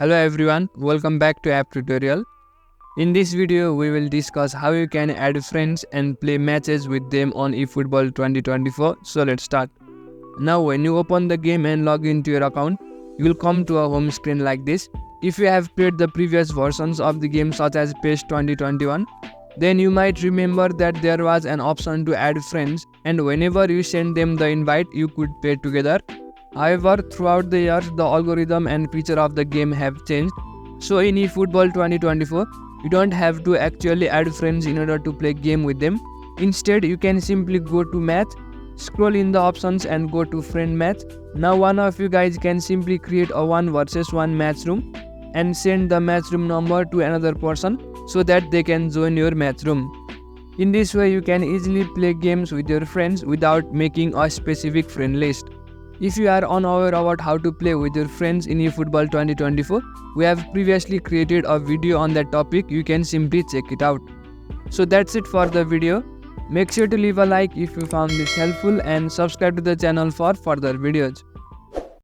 Hello everyone, welcome back to app tutorial. In this video we will discuss how you can add friends and play matches with them on eFootball 2024. So let's start. Now when you open the game and log into your account, you will come to a home screen like this. If you have played the previous versions of the game such as PES 2021, then you might remember that there was an option to add friends, and whenever you send them the invite you could play together. However, throughout the years, the algorithm and feature of the game have changed. So in eFootball 2024, you don't have to actually add friends in order to play game with them. Instead, you can simply go to match, scroll in the options and go to friend match. Now one of you guys can simply create a 1 versus 1 match room and send the match room number to another person so that they can join your match room. In this way, you can easily play games with your friends without making a specific friend list. If you are unaware about how to play with your friends in eFootball 2024, we have previously created a video on that topic. You can simply check it out. So that's it for the video. Make sure to leave a like if you found this helpful and subscribe to the channel for further videos.